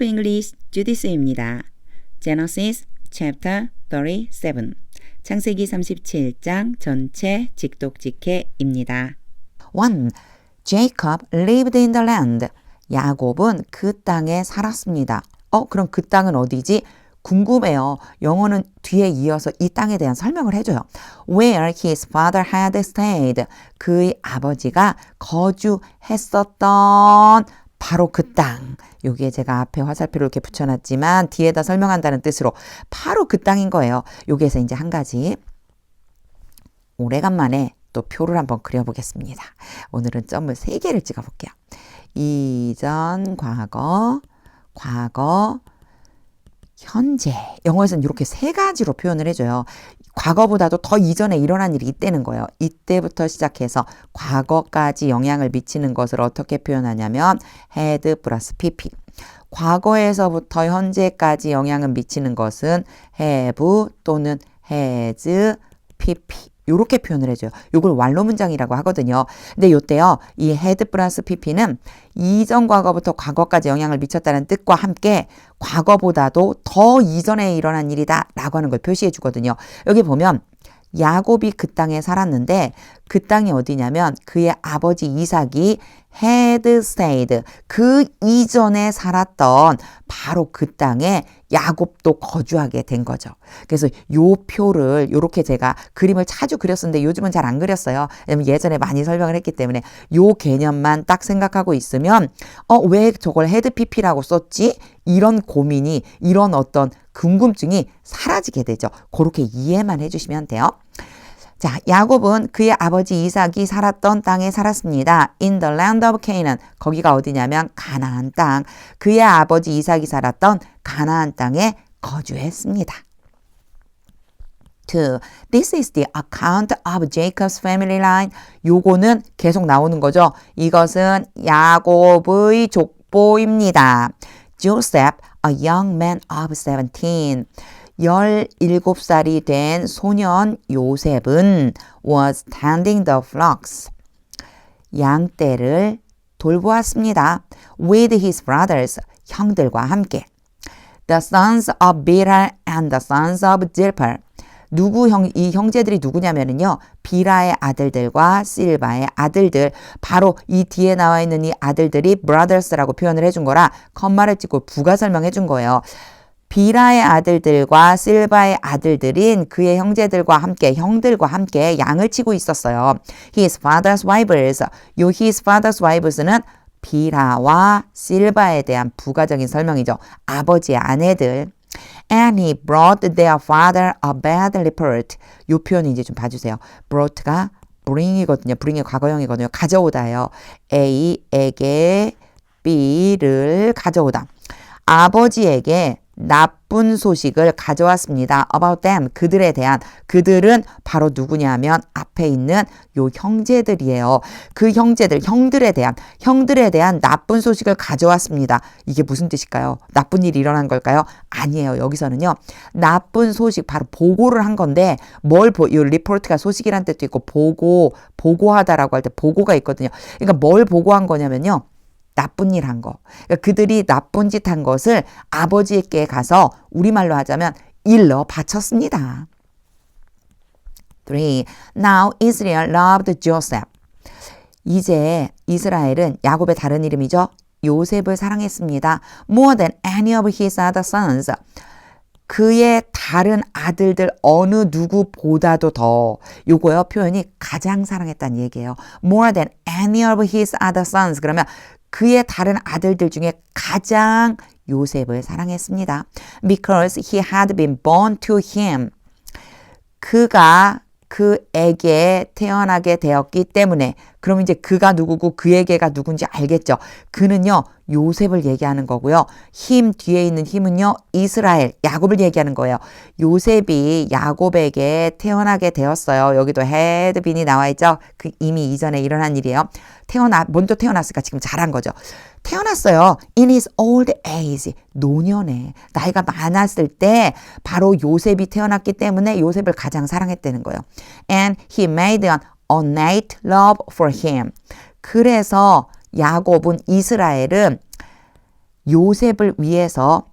Top English 주디스입니다. Genesis chapter 37 창세기 37장 전체 직독직해입니다. 1. Jacob lived in the land. 야곱은 그 땅에 살았습니다. 그럼 그 땅은 어디지? 궁금해요. 영어는 뒤에 이어서 이 땅에 대한 설명을 해줘요. Where his father had stayed. 그의 아버지가 거주했었던 바로 그 땅. 여기에 제가 앞에 화살표를 이렇게 붙여놨지만 뒤에다 설명한다는 뜻으로 바로 그 땅인 거예요. 여기에서 이제 한 가지 오래간만에 또 표를 한번 그려보겠습니다. 오늘은 점을 3개를 찍어볼게요. 이전, 과거, 현재. 영어에서는 이렇게 3가지로 표현을 해줘요. 과거보다도 더 이전에 일어난 일이 있다는 거예요. 이때부터 시작해서 과거까지 영향을 미치는 것을 어떻게 표현하냐면 had 플러스 pp. 과거에서부터 현재까지 영향을 미치는 것은 have 또는 has pp. 이렇게 표현을 해줘요. 이걸 완로 문장이라고 하거든요. 근데 이때요, 이 had 플러스 pp는 이전 과거부터 과거까지 영향을 미쳤다는 뜻과 함께 과거보다도 더 이전에 일어난 일이다 라고 하는 걸 표시해 주거든요. 여기 보면 야곱이 그 땅에 살았는데 그 땅이 어디냐면 그의 아버지 이삭이 had stayed. 그 이전에 살았던 바로 그 땅에 야곱도 거주하게 된 거죠. 그래서 요 표를 이렇게 제가 그림을 자주 그렸었는데 요즘은 잘 안 그렸어요. 왜냐면 예전에 많이 설명을 했기 때문에 요 개념만 딱 생각하고 있으면 왜 저걸 had pp라고 썼지? 이런 고민이 이런 어떤 궁금증이 사라지게 되죠. 그렇게 이해만 해주시면 돼요. 자, 야곱은 그의 아버지 이삭이 살았던 땅에 살았습니다. In the land of Canaan. 거기가 어디냐면 가나안 땅. 그의 아버지 이삭이 살았던 가나안 땅에 거주했습니다. 2. This is the account of Jacob's family line. 요거는 계속 나오는 거죠. 이것은 야곱의 족보입니다. Joseph, a young man of 17. 17살이 된 소년 요셉은 was tending the flocks. 양떼를 돌보았습니다. With his brothers, 형들과 함께. The sons of Bilhah and the sons of Zilpah. 이 형제들이 누구냐면요. 비라의 아들들과 실바의 아들들. 바로 이 뒤에 나와 있는 이 아들들이 brothers라고 표현을 해준 거라 컴마를 찍고 부가 설명해 준 거예요. 비라의 아들들과 실바의 아들들인 그의 형제들과 함께 형들과 함께 양을 치고 있었어요. His father's wives. 요 his father's wives는 비라와 실바에 대한 부가적인 설명이죠. 아버지의 아내들. And he brought their father a bad report. 요 표현 이제 좀 봐주세요. brought가 bring이거든요. bring의 과거형이거든요. 가져오다예요. A에게 B를 가져오다. 아버지에게 나쁜 소식을 가져왔습니다. About them. 그들에 대한. 그들은 바로 누구냐면 앞에 있는 요 형제들이에요. 그 형들에 대한 나쁜 소식을 가져왔습니다. 이게 무슨 뜻일까요? 나쁜 일이 일어난 걸까요? 아니에요. 여기서는요. 나쁜 소식 바로 보고를 한 건데 이 리포트가 소식이란 뜻도 있고 보고하다라고 할 때 보고가 있거든요. 그러니까 뭘 보고한 거냐면요. 나쁜 일 한 거. 그러니까 그들이 나쁜 짓 한 것을 아버지께 가서 우리말로 하자면 일러 바쳤습니다. 3. Now Israel loved Joseph. 이제 이스라엘은 야곱의 다른 이름이죠. 요셉을 사랑했습니다. More than any of his other sons. 그의 다른 아들들 어느 누구보다도 더. 요거요 표현이 가장 사랑했다는 얘기예요. More than any of his other sons. 그러면 그의 다른 아들들 중에 가장 요셉을 사랑했습니다. Because he had been born to him. 그가 그에게 태어나게 되었기 때문에. 그럼 이제 그가 누구고 그에게가 누군지 알겠죠. 그는요 요셉을 얘기하는 거고요. 힘 뒤에 있는 힘은요 이스라엘 야곱을 얘기하는 거예요. 요셉이 야곱에게 태어나게 되었어요. 여기도 had been이 나와 있죠. 그 이미 이전에 일어난 일이에요. 먼저 태어났으니까 지금 잘한 거죠. 태어났어요. In his old age. 노년에 나이가 많았을 때 바로 요셉이 태어났기 때문에 요셉을 가장 사랑했다는 거예요. And he made an innate love for him. 그래서 야곱은 이스라엘은 요셉을 위해서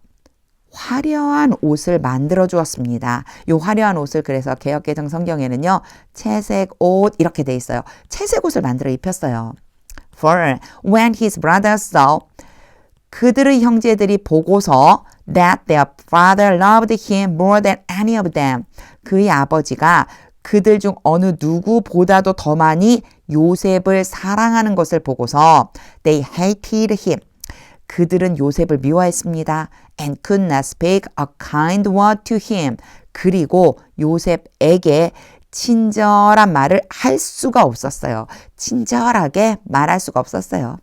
화려한 옷을 만들어 주었습니다. 이 화려한 옷을 그래서 개역개정 성경에는요. 채색 옷 이렇게 돼 있어요. 채색 옷을 만들어 입혔어요. For when his brothers saw 그들의 형제들이 보고서 that their father loved him more than any of them 그의 아버지가 그들 중 어느 누구보다도 더 많이 요셉을 사랑하는 것을 보고서 they hated him 그들은 요셉을 미워했습니다. And could not speak a kind word to him. 그리고 요셉에게 친절한 말을 할 수가 없었어요. 친절하게 말할 수가 없었어요.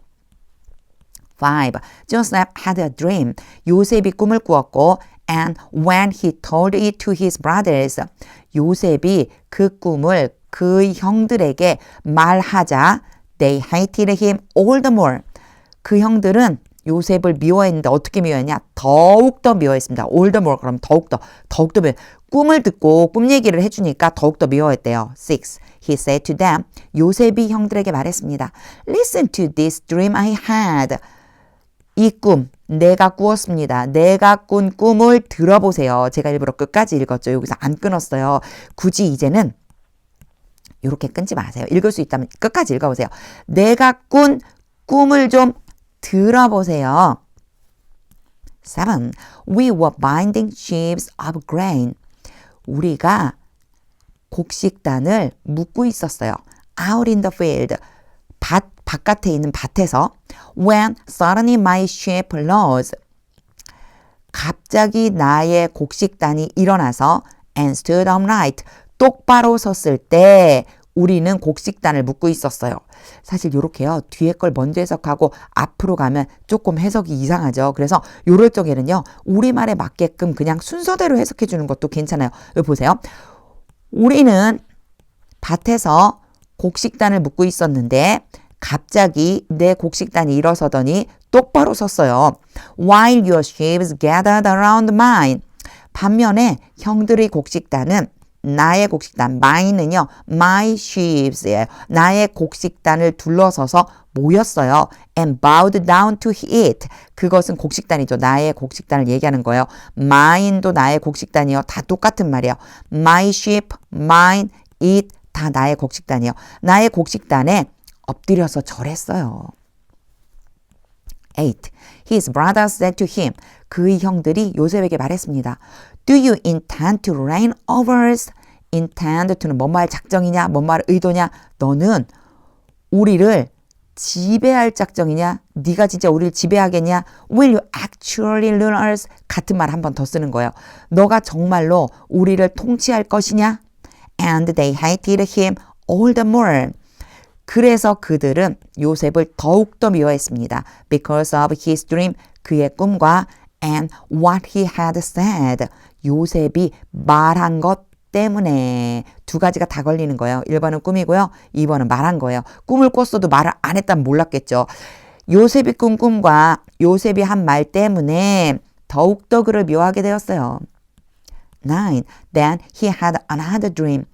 5. Joseph had a dream. 요셉이 꿈을 꾸었고 and when he told it to his brothers. 요셉이 그 꿈을 그의 형들에게 말하자 they hated him all the more. 그 형들은 요셉을 미워했는데 어떻게 미워했냐? 더욱더 미워했습니다. all the more 그럼 더욱더 미워. 꿈을 듣고 꿈 얘기를 해주니까 더욱더 미워했대요. 6. He said to them, 요셉이 형들에게 말했습니다. Listen to this dream I had. 이 꿈 내가 꾸었습니다. 내가 꾼 꿈을 들어보세요. 제가 일부러 끝까지 읽었죠. 여기서 안 끊었어요. 굳이 이제는 이렇게 끊지 마세요. 읽을 수 있다면 끝까지 읽어보세요. 내가 꾼 꿈을 좀 들어보세요. 7. We were binding sheaves of grain. 우리가 곡식단을 묶고 있었어요. Out in the field. 바깥에 있는 밭에서. When suddenly my sheep rose. 갑자기 나의 곡식단이 일어나서 and stood upright. 똑바로 섰을 때 우리는 곡식단을 묶고 있었어요. 사실 이렇게요. 뒤에 걸 먼저 해석하고 앞으로 가면 조금 해석이 이상하죠. 그래서 요럴 적에는요. 우리말에 맞게끔 그냥 순서대로 해석해 주는 것도 괜찮아요. 여기 보세요. 우리는 밭에서 곡식단을 묶고 있었는데 갑자기 내 곡식단이 일어서더니 똑바로 섰어요. While your sheaves gathered around mine. 반면에 형들의 곡식단은 나의 곡식단, mine은요, my sheeps예요. 나의 곡식단을 둘러서서 모였어요. And bowed down to it. 그것은 곡식단이죠. 나의 곡식단을 얘기하는 거예요. mine도 나의 곡식단이요. 다 똑같은 말이에요. My sheep, mine, it 다 나의 곡식단이요. 나의 곡식단에 엎드려서 절했어요. 8. His brothers said to him. 그의 형들이 요셉에게 말했습니다. Do you intend to reign over us? intend to는 뭔 말 작정이냐? 뭔 말 의도냐? 너는 우리를 지배할 작정이냐? 네가 진짜 우리를 지배하겠냐? Will you actually rule us? 같은 말 한 번 더 쓰는 거예요. 너가 정말로 우리를 통치할 것이냐? And they hated him all the more. 그래서 그들은 요셉을 더욱더 미워했습니다. Because of his dream, 그의 꿈과 and what he had said. 요셉이 말한 것 때문에 두 가지가 다 걸리는 거예요. 1번은 꿈이고요. 2번은 말한 거예요. 꿈을 꿨어도 말을 안 했다면 몰랐겠죠. 요셉이 꾼 꿈과 요셉이 한 말 때문에 더욱더 그를 미워하게 되었어요. 9. Then he had another dream.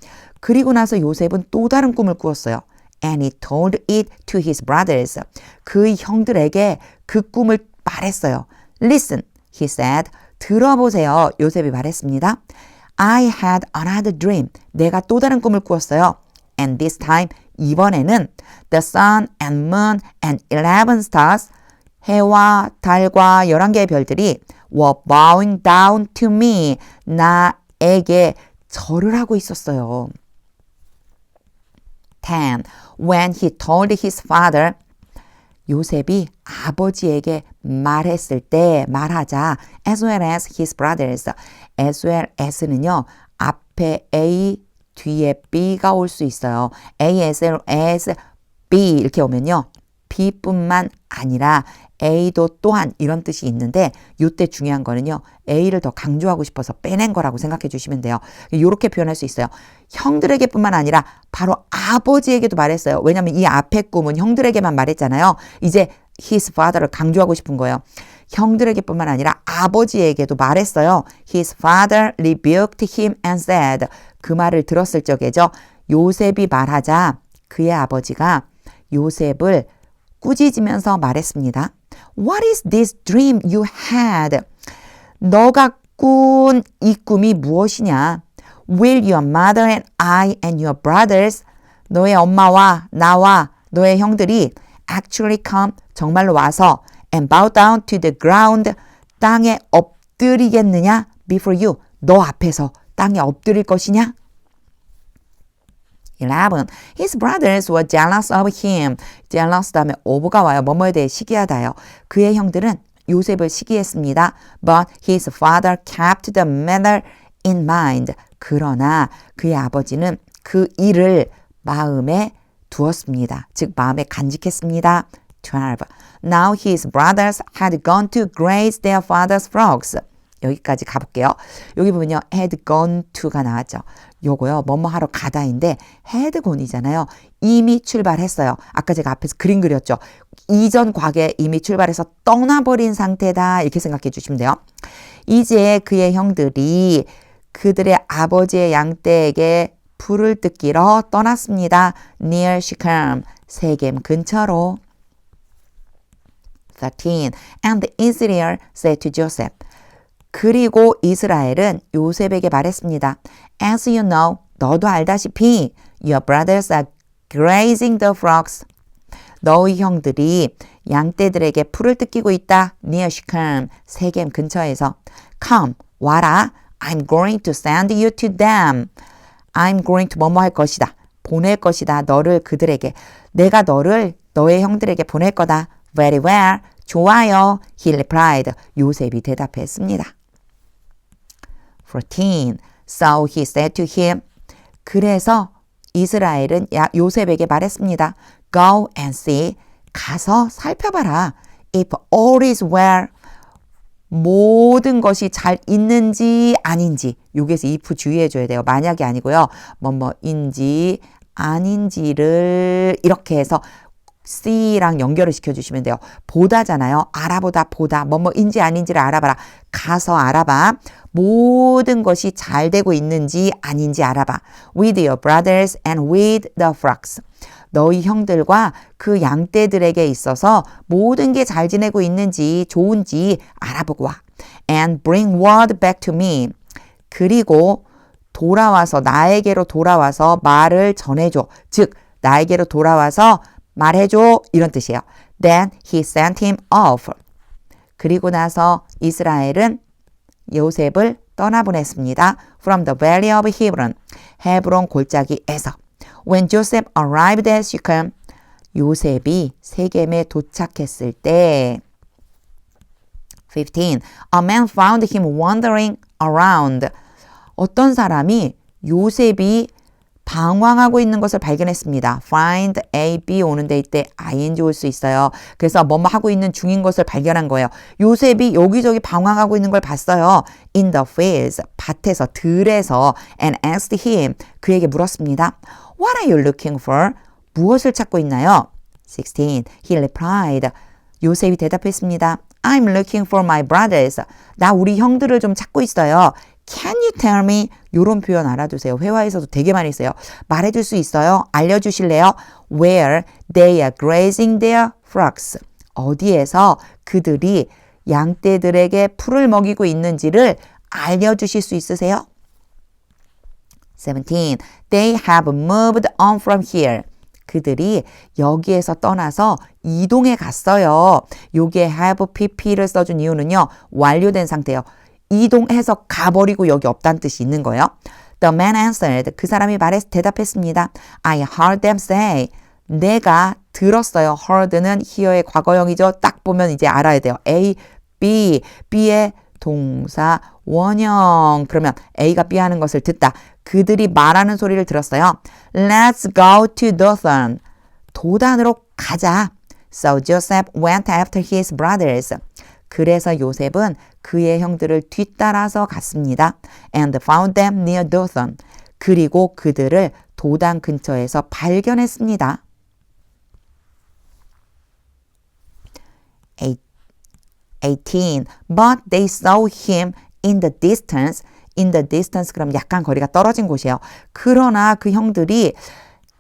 그리고 나서 요셉은 또 다른 꿈을 꾸었어요. And he told it to his brothers. 그의 형들에게 그 꿈을 말했어요. Listen, he said. 들어보세요. 요셉이 말했습니다. I had another dream. 내가 또 다른 꿈을 꾸었어요. And this time, 이번에는 the sun and moon and 11 stars, 해와 달과 11개의 별들이 were bowing down to me. 나에게 절을 하고 있었어요. 10. When he told his father, 요셉이 아버지에게 말했을 때 말하자 as well as his brothers. as well as는요. 앞에 A, 뒤에 B가 올 수 있어요. A as well as B 이렇게 오면요. B뿐만 아니라 A도 또한 이런 뜻이 있는데 이때 중요한 거는요. A를 더 강조하고 싶어서 빼낸 거라고 생각해 주시면 돼요. 이렇게 표현할 수 있어요. 형들에게 뿐만 아니라 바로 아버지에게도 말했어요. 왜냐하면 이 앞에 꿈은 형들에게만 말했잖아요. 이제 his father를 강조하고 싶은 거예요. 형들에게 뿐만 아니라 아버지에게도 말했어요. His father rebuked him and said. 그 말을 들었을 적에죠. 요셉이 말하자 그의 아버지가 요셉을 꾸짖으면서 말했습니다. What is this dream you had? 너가 꾼 이 꿈이 무엇이냐? Will your mother and I and your brothers, 너의 엄마와 나와 너의 형들이 actually come, 정말로 와서 and bow down to the ground, 땅에 엎드리겠느냐? Before you, 너 앞에서 땅에 엎드릴 것이냐? 11. His brothers were jealous of him. jealous 다음에 of가 와요. 뭐뭐에 대해 시기하다요. 그의 형들은 요셉을 시기했습니다. But his father kept the matter in mind. 그러나 그의 아버지는 그 일을 마음에 두었습니다. 즉 마음에 간직했습니다. 12. Now his brothers had gone to graze their father's flocks. 여기까지 가볼게요. 여기 보면요. had gone to가 나왔죠. 요거요. 뭐뭐 하러 가다인데 had gone이잖아요. 이미 출발했어요. 아까 제가 앞에서 그림 그렸죠. 이전 과거에 이미 출발해서 떠나버린 상태다. 이렇게 생각해 주시면 돼요. 이제 그의 형들이 그들의 아버지의 양떼에게 풀을 뜯기러 떠났습니다. near Shechem, 세겜 근처로. 13. And Israel said to Joseph. 그리고 이스라엘은 요셉에게 말했습니다. As you know, 너도 알다시피 your brothers are grazing the flocks. 너희 형들이 양떼들에게 풀을 뜯기고 있다. near Shechem, 세겜 근처에서. Come, 와라. I'm going to send you to them. I'm going to 뭐뭐 할 것이다. 보낼 것이다. 너를 그들에게. 내가 너를 너의 형들에게 보낼 거다. Very well. 좋아요. He replied. 요셉이 대답했습니다. 14. So he said to him. 그래서 이스라엘은 요셉에게 말했습니다. Go and see. 가서 살펴봐라. If all is well. 모든 것이 잘 있는지 아닌지. 여기에서 if 주의해줘야 돼요. 만약이 아니고요. 뭐뭐인지 아닌지를 이렇게 해서 C랑 연결을 시켜주시면 돼요. 보다잖아요. 알아보다 보다. 뭐뭐인지 아닌지를 알아봐라. 가서 알아봐. 모든 것이 잘 되고 있는지 아닌지 알아봐. With your brothers and with the flocks. 너희 형들과 그 양떼들에게 있어서 모든 게 잘 지내고 있는지 좋은지 알아보고 와. And bring word back to me. 그리고 돌아와서 나에게로 돌아와서 말을 전해줘. 즉 나에게로 돌아와서 말해줘. 이런 뜻이에요. Then he sent him off. 그리고 나서 이스라엘은 요셉을 떠나보냈습니다. From the valley of Hebron. 헤브론 골짜기에서. When Joseph arrived at Shechem. 요셉이 세겜에 도착했을 때 15. A man found him wandering around. 어떤 사람이 요셉이 방황하고 있는 것을 발견했습니다. find A, B 오는데 이때 ing 올 수 있어요. 그래서 뭐뭐 하고 있는 중인 것을 발견한 거예요. 요셉이 여기저기 방황하고 있는 걸 봤어요. in the fields, 밭에서, 들에서 and asked him, 그에게 물었습니다. What are you looking for? 무엇을 찾고 있나요? 16. He replied, 요셉이 대답했습니다. I'm looking for my brothers. 나 우리 형들을 좀 찾고 있어요. Can you tell me? 이런 표현 알아두세요. 회화에서도 되게 많이 써요. 말해줄 수 있어요? 알려주실래요? Where they are grazing their flocks. 어디에서 그들이 양떼들에게 풀을 먹이고 있는지를 알려주실 수 있으세요? 17. They have moved on from here. 그들이 여기에서 떠나서 이동해 갔어요. 여기에 have pp를 써준 이유는요. 완료된 상태예요. 이동해서 가버리고 여기 없다는 뜻이 있는 거예요. The man answered. 그 사람이 대답했습니다. I heard them say. 내가 들었어요. heard는 hear의 과거형이죠. 딱 보면 이제 알아야 돼요. A, B, B의 동사 원형. 그러면 A가 B 하는 것을 듣다. 그들이 말하는 소리를 들었어요. Let's go to Dothan. 도단으로 가자. So Joseph went after his brothers. 그래서 요셉은 그의 형들을 뒤따라서 갔습니다. And found them near Dothan. 그리고 그들을 도단 근처에서 발견했습니다. 18. But they saw him in the distance. In the distance 그럼 약간 거리가 떨어진 곳이에요. 그러나 그 형들이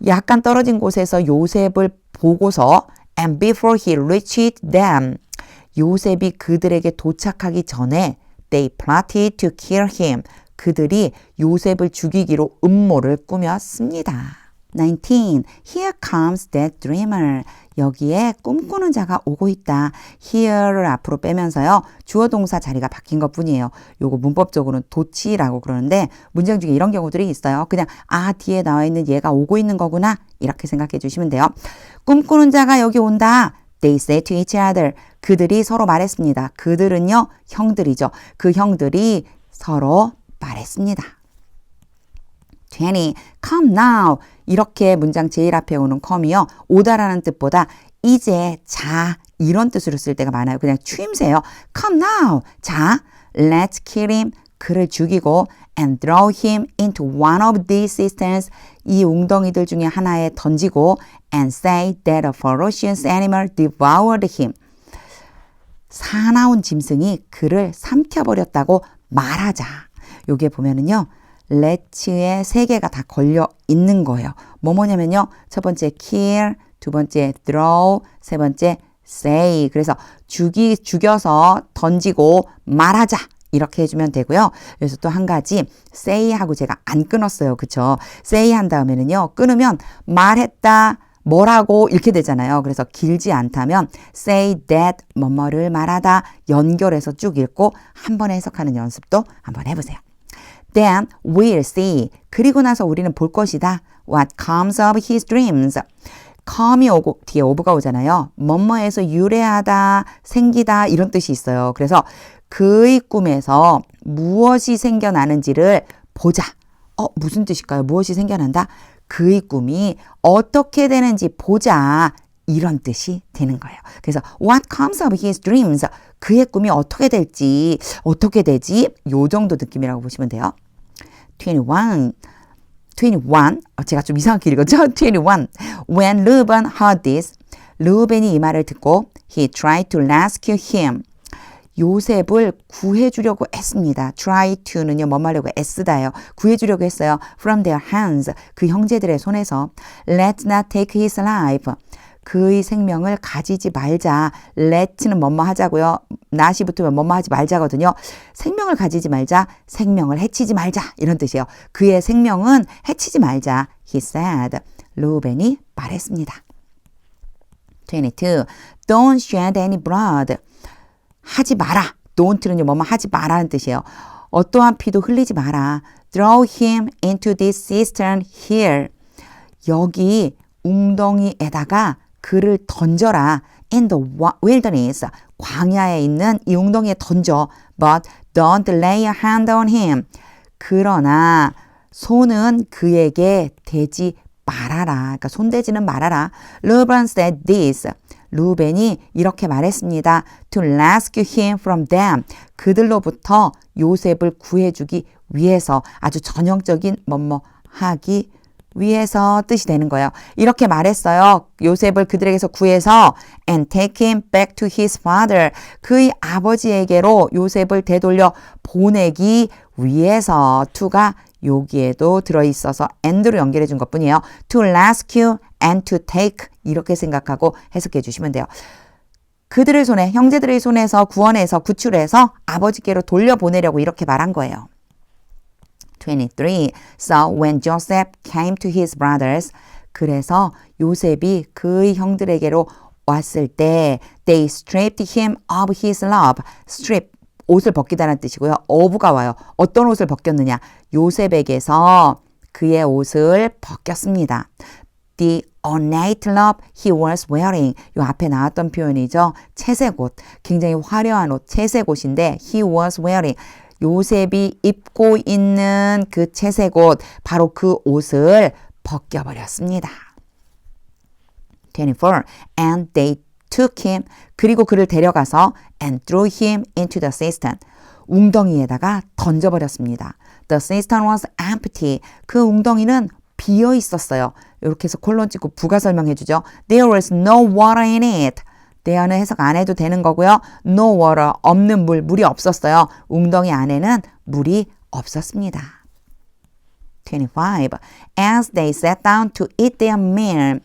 약간 떨어진 곳에서 요셉을 보고서 and before he reached them. 요셉이 그들에게 도착하기 전에 they plotted to kill him. 그들이 요셉을 죽이기로 음모를 꾸몄습니다. 19. Here comes that dreamer. 여기에 꿈꾸는 자가 오고 있다. here를 앞으로 빼면서요. 주어 동사 자리가 바뀐 것 뿐이에요. 요거 문법적으로는 도치라고 그러는데 문장 중에 이런 경우들이 있어요. 그냥 뒤에 나와 있는 얘가 오고 있는 거구나. 이렇게 생각해 주시면 돼요. 꿈꾸는 자가 여기 온다. They said to each other. 그들이 서로 말했습니다. 그들은요. 형들이죠. 그 형들이 서로 말했습니다. 20. Come now. 이렇게 문장 제일 앞에 오는 come이요. 오다라는 뜻보다 이제 자 이런 뜻으로 쓸 때가 많아요. 그냥 추임새예요. Come now. 자, let's kill him. 그를 죽이고 and throw him into one of these cisterns. 이 웅덩이들 중에 하나에 던지고 and say that a ferocious animal devoured him. 사나운 짐승이 그를 삼켜버렸다고 말하자. 요게 보면은요. let'의 세 개가 다 걸려 있는 거예요. 뭐냐면요. 첫 번째 kill, 두 번째 throw, 세 번째 say. 그래서 죽여서 던지고 말하자. 이렇게 해주면 되고요. 그래서 또 한 가지 say하고 제가 안 끊었어요. 그쵸? say 한 다음에는요. 끊으면 말했다. 뭐라고 이렇게 되잖아요. 그래서 길지 않다면 say that 뭐뭐를 말하다 연결해서 쭉 읽고 한 번에 해석하는 연습도 한번 해보세요. Then we'll see. 그리고 나서 우리는 볼 것이다. What comes of his dreams. come이 오고 뒤에 of가 오잖아요. 뭐뭐에서 유래하다, 생기다 이런 뜻이 있어요. 그래서 그의 꿈에서 무엇이 생겨나는지를 보자. 무슨 뜻일까요? 무엇이 생겨난다? 그의 꿈이 어떻게 되는지 보자. 이런 뜻이 되는 거예요. 그래서 what comes of his dreams. 그의 꿈이 어떻게 될지, 어떻게 되지? 요 정도 느낌이라고 보시면 돼요. 21. 제가 좀 이상하게 읽었죠? 21. When Reuben heard this, 르우벤이 이 말을 듣고 he tried to rescue him. 요셉을 구해주려고 했습니다. try to는요, 뭐 말려고 애쓰다예요. 구해주려고 했어요. from their hands. 그 형제들의 손에서. let's not take his life. 그의 생명을 가지지 말자. let는 뭐뭐 하자고요. not이 붙으면 뭐뭐 하지 말자거든요. 생명을 가지지 말자. 생명을 해치지 말자. 이런 뜻이에요. 그의 생명은 해치지 말자. He said. 르우벤이 말했습니다. 22. Don't shed any blood. 하지 마라. Don't는요. 뭐뭐 하지 마라는 뜻이에요. 어떠한 피도 흘리지 마라. Throw him into this cistern here. 여기 웅덩이에다가 그를 던져라. In the wilderness. 광야에 있는 이 웅덩이에 던져. But don't lay a hand on him. 그러나 손은 그에게 대지 말아라. 그러니까 손대지는 말아라. Reuben said this. 루벤이 이렇게 말했습니다. To rescue him from them. 그들로부터 요셉을 구해주기 위해서 아주 전형적인 뭐뭐 하기 위해서 뜻이 되는 거예요. 이렇게 말했어요. 요셉을 그들에게서 구해서 and take him back to his father. 그의 아버지에게로 요셉을 되돌려 보내기 위해서 to가 여기에도 들어있어서 and로 연결해 준 것뿐이에요. To rescue and to take 이렇게 생각하고 해석해 주시면 돼요. 그들의 손에 형제들의 손에서 구원해서 구출해서 아버지께로 돌려보내려고 이렇게 말한 거예요. 23. So when Joseph came to his brothers, 그래서 요셉이 그의 형들에게로 왔을 때 they stripped him of his robe. strip 옷을 벗기다는 뜻이고요. of가 와요. 어떤 옷을 벗겼느냐? 요셉에게서 그의 옷을 벗겼습니다. The ornate robe he was wearing. 요 앞에 나왔던 표현이죠. 채색 옷. 굉장히 화려한 옷. 채색 옷인데 he was wearing. 요셉이 입고 있는 그 채색 옷. 바로 그 옷을 벗겨버렸습니다. 24. And they took him. 그리고 그를 데려가서 and threw him into the cistern. 웅덩이에다가 던져버렸습니다. The cistern was empty. 그 웅덩이는 비어 있었어요. 이렇게 해서 콜론 찍고 부가 설명해 주죠. There was no water in it. there는 해석 안 해도 되는 거고요. No water, 없는 물, 물이 없었어요. 웅덩이 안에는 물이 없었습니다. 25. As they sat down to eat their meal.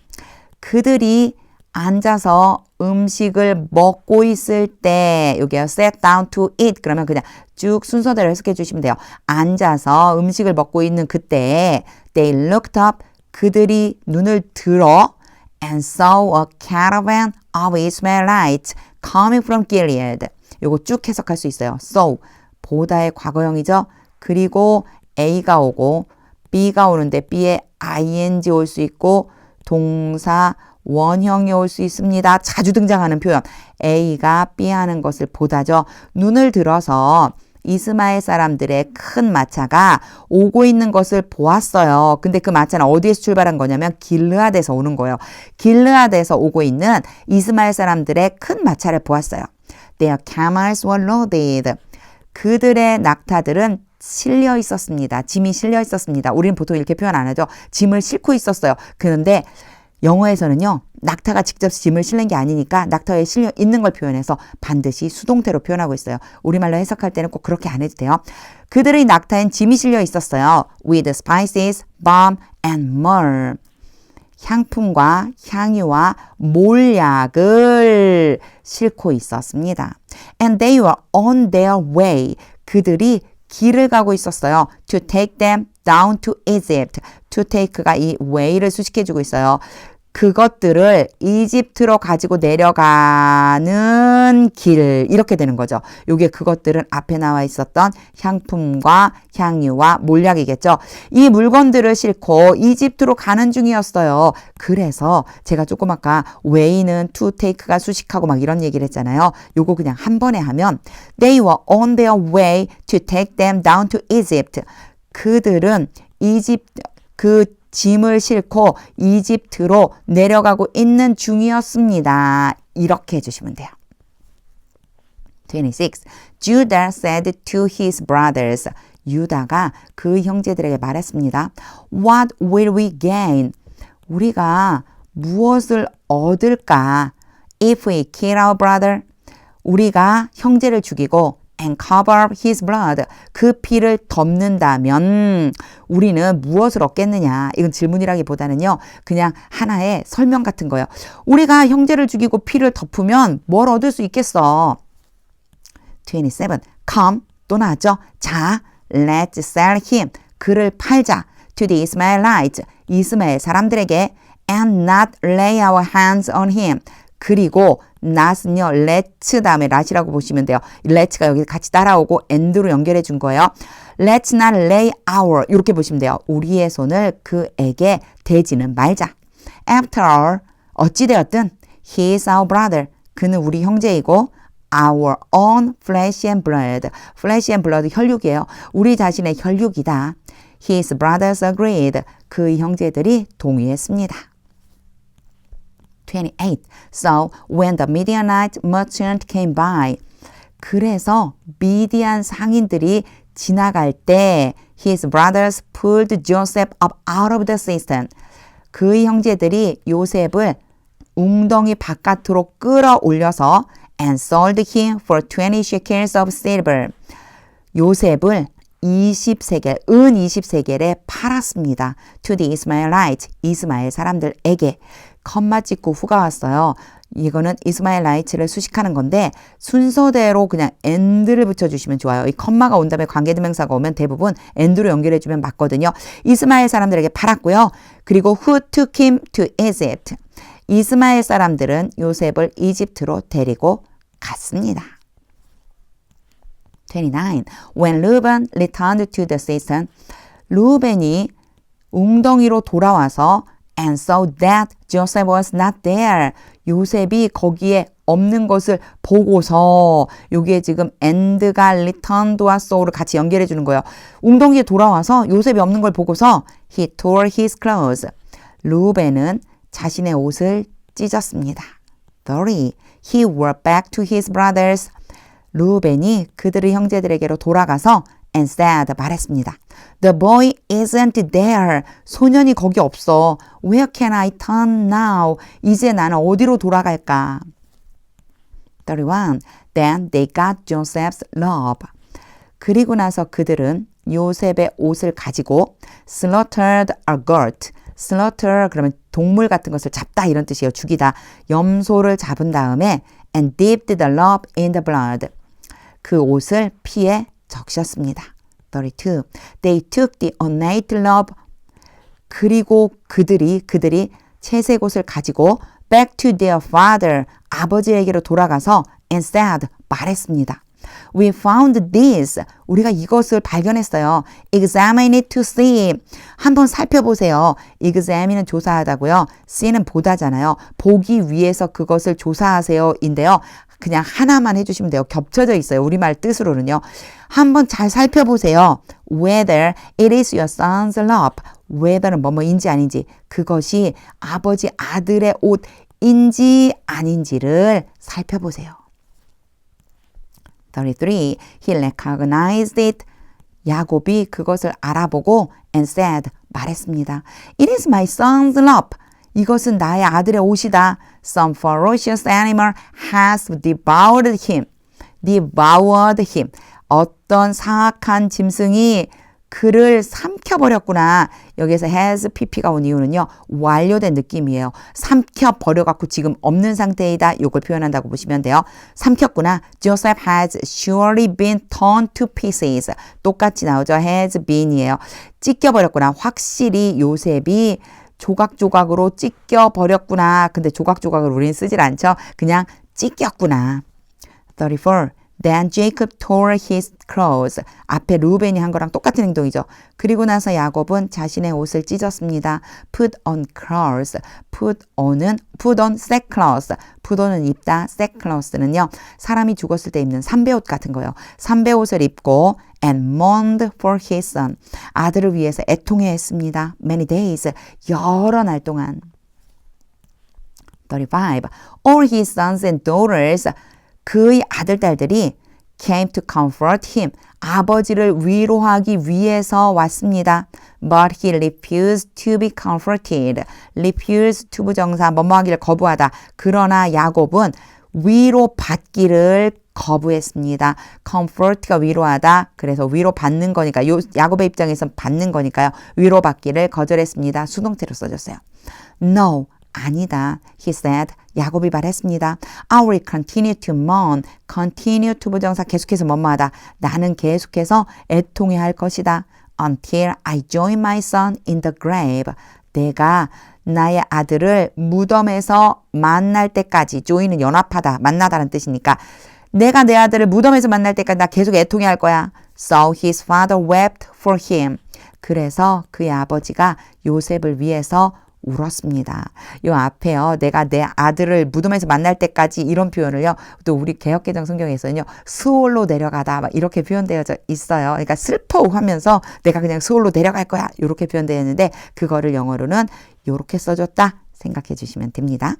그들이 앉아서 음식을 먹고 있을 때 여기요 sat down to eat 그러면 그냥 쭉 순서대로 해석해 주시면 돼요. 앉아서 음식을 먹고 있는 그때 they looked up 그들이 눈을 들어 and saw a caravan of Ishmaelites coming from Gilead. 요거 쭉 해석할 수 있어요. saw 보다의 과거형이죠. 그리고 A가 오고 B가 오는데 B에 ing 올 수 있고 동사 원형이 올 수 있습니다. 자주 등장하는 표현. A가 B 하는 것을 보다죠. 눈을 들어서 이스마엘 사람들의 큰 마차가 오고 있는 것을 보았어요. 근데 그 마차는 어디에서 출발한 거냐면 길르앗에서 오는 거예요. 길르앗에서 오고 있는 이스마엘 사람들의 큰 마차를 보았어요. Their camels were loaded. 그들의 낙타들은 실려 있었습니다. 짐이 실려 있었습니다. 우리는 보통 이렇게 표현 안 하죠. 짐을 싣고 있었어요. 그런데 영어에서는요. 낙타가 직접 짐을 실는 게 아니니까 낙타에 실려 있는 걸 표현해서 반드시 수동태로 표현하고 있어요. 우리말로 해석할 때는 꼭 그렇게 안 해도 돼요. 그들의 낙타엔 짐이 실려 있었어요. With spices, balm, and myrrh. 향품과 향유와 몰약을 싣고 있었습니다. And they were on their way. 그들이 길을 가고 있었어요. To take them down to Egypt. To take가 이 way를 수식해주고 있어요. 그것들을 이집트로 가지고 내려가는 길 이렇게 되는 거죠. 요게 그것들은 앞에 나와 있었던 향품과 향유와 몰약이겠죠. 이 물건들을 싣고 이집트로 가는 중이었어요. 그래서 제가 조금 아까 way는 to take가 수식하고 막 이런 얘기를 했잖아요. 요거 그냥 한 번에 하면 They were on their way to take them down to Egypt. 그들은 그 짐을 싣고 이집트로 내려가고 있는 중이었습니다. 이렇게 해주시면 돼요. 26. Judah said to his brothers. 유다가 그 형제들에게 말했습니다. What will we gain? 우리가 무엇을 얻을까? If we kill our brother. 우리가 형제를 죽이고 and cover up his blood. 그 피를 덮는다면 우리는 무엇을 얻겠느냐. 이건 질문이라기보다는요. 그냥 하나의 설명 같은 거예요. 우리가 형제를 죽이고 피를 덮으면 뭘 얻을 수 있겠어. 27. Come. 또 나왔죠. 자, let's sell him. 그를 팔자. To the Ishmaelites. 이스마엘 사람들에게 and not lay our hands on him. 그리고 not은요, let's 다음에 rat이라고 보시면 돼요. let'가 여기 같이 따라오고 and로 연결해 준 거예요. Let's not lay our 이렇게 보시면 돼요. 우리의 손을 그에게 대지는 말자. After all, 어찌되었든 he is our brother. 그는 우리 형제이고 our own flesh and blood. flesh and blood 혈육이에요. 우리 자신의 혈육이다. His brothers agreed. 그 형제들이 동의했습니다. 28. So when the Midianite merchant came by. 그래서 미디안 상인들이 지나갈 때 his brothers pulled Joseph up out of the cistern. 그 형제들이 요셉을 웅덩이 바깥으로 끌어올려서 and sold him for 20 shekels of silver. 요셉을 20세겔, 은 20세겔에 팔았습니다. To the Ishmaelites, 이스마엘 사람들에게. 컴마 찍고 후가 왔어요. 이거는 이스마엘라이츠를 수식하는 건데 순서대로 그냥 and를 붙여주시면 좋아요. 이 컴마가 온 다음에 관계대명사가 오면 대부분 and로 연결해주면 맞거든요. 이스마엘 사람들에게 팔았고요. 그리고 who took him to Egypt. 이스마엘 사람들은 요셉을 이집트로 데리고 갔습니다. 29. When Reuben returned to the cistern. 루벤이 웅덩이로 돌아와서 and saw that Joseph was not there. 요셉이 거기에 없는 것을 보고서 여기에 지금 and가 returned와 saw를 같이 연결해 주는 거예요. 웅덩이에 돌아와서 요셉이 없는 걸 보고서 he tore his clothes. 루벤은 자신의 옷을 찢었습니다. 30. He went back to his brothers. 루벤이 그들의 형제들에게로 돌아가서 and said 말했습니다. The boy isn't there. 소년이 거기 없어. Where can I turn now? 이제 나는 어디로 돌아갈까? 31. Then they got Joseph's robe. 그리고 나서 그들은 요셉의 옷을 가지고 slaughtered a goat. slaughter 그러면 동물 같은 것을 잡다 이런 뜻이에요. 죽이다. 염소를 잡은 다음에 and dipped the robe in the blood. 그 옷을 피에 적셨습니다. 32. They took the ornate robe. 그리고 그들이 채색 옷을 가지고 back to their father. 아버지에게로 돌아가서 and said. 말했습니다. We found this. 우리가 이것을 발견했어요. Examine it to see. 한번 살펴보세요. Examine은 조사하다고요. See는 보다잖아요. 보기 위해서 그것을 조사하세요. 인데요. 그냥 하나만 해주시면 돼요. 겹쳐져 있어요. 우리말 뜻으로는요. 한번 잘 살펴보세요. Whether it is your son's robe. whether는 뭐뭐인지 아닌지. 그것이 아버지 아들의 옷인지 아닌지를 살펴보세요. 33. He recognized it. 야곱이 그것을 알아보고 and said. 말했습니다. It is my son's robe. 이것은 나의 아들의 옷이다. Some ferocious animal has devoured him. devoured him. 어떤 사악한 짐승이 그를 삼켜버렸구나. 여기에서 has pp가 온 이유는요. 완료된 느낌이에요. 삼켜버려갖고 지금 없는 상태이다. 이걸 표현한다고 보시면 돼요. 삼켰구나. Joseph has surely been torn to pieces. 똑같이 나오죠. has been이에요. 찢겨버렸구나. 확실히 요셉이 조각조각으로 찢겨버렸구나. 근데 조각조각을 우리는 쓰질 않죠. 그냥 찢겼구나. 34. Then Jacob tore his clothes. 앞에 루벤이 한 거랑 똑같은 행동이죠. 그리고 나서 야곱은 자신의 옷을 찢었습니다. Put on clothes. put on sackcloth. put on은 입다. sackcloth는요. 사람이 죽었을 때 입는 삼배옷 같은 거예요. 삼배옷을 입고 and mourned for his son. 아들을 위해서 애통해 했습니다. Many days. 여러 날 동안. 35. All his sons and daughters. 그의 아들, 딸들이 came to comfort him. 아버지를 위로하기 위해서 왔습니다. But he refused to be comforted. refused to 부정사 뭐뭐하기를 거부하다. 그러나 야곱은 위로받기를 거부했습니다. comfort가 위로하다. 그래서 위로받는 거니까 야곱의 입장에서 받는 거니까요. 위로받기를 거절했습니다. 수동태로 써줬어요. No. 아니다. He said. 야곱이 말했습니다. I will continue to mourn. continue to 부정사 계속해서 뭐뭐하다. 나는 계속해서 애통해 할 것이다. Until I join my son in the grave. 내가 나의 아들을 무덤에서 만날 때까지. join은 연합하다. 만나다는 뜻이니까. 내가 내 아들을 무덤에서 만날 때까지 나 계속 애통해 할 거야. So his father wept for him. 그래서 그의 아버지가 요셉을 위해서 울었습니다. 요 앞에요. 내가 내 아들을 무덤에서 만날 때까지 이런 표현을요. 또 우리 개역개정 성경에서는요. 수월로 내려가다 막 이렇게 표현되어 있어요. 그러니까 슬퍼하면서 내가 그냥 수월로 내려갈 거야. 이렇게 표현되어 있는데 그거를 영어로는 이렇게 써줬다 생각해 주시면 됩니다.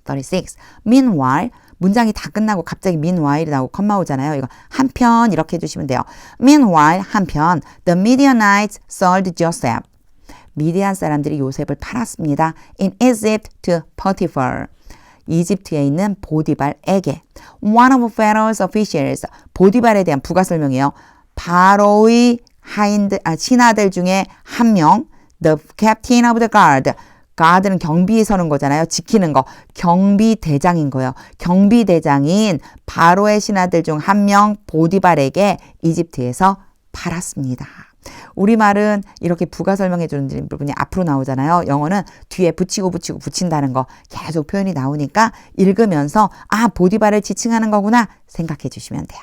36. Meanwhile. 문장이 다 끝나고 갑자기 meanwhile이 나오고 컴마 오잖아요. 이거 한편 이렇게 해주시면 돼요. Meanwhile 한편 the Midianites sold Joseph. 미디안 사람들이 요셉을 팔았습니다. In Egypt to Potiphar. 이집트에 있는 보디발에게. One of Pharaoh's officials. 보디발에 대한 부가 설명이에요. 바로의 신하들 중에 한 명. The captain of the guard. guard는 경비에 서는 거잖아요. 지키는 거. 경비대장인 거예요. 경비대장인 바로의 신하들 중 한 명 보디발에게 이집트에서 팔았습니다. 우리말은 이렇게 부가 설명해 주는 부분이 앞으로 나오잖아요. 영어는 뒤에 붙이고 붙인다는 거 계속 표현이 나오니까 읽으면서 아 보디발을 지칭하는 거구나 생각해 주시면 돼요.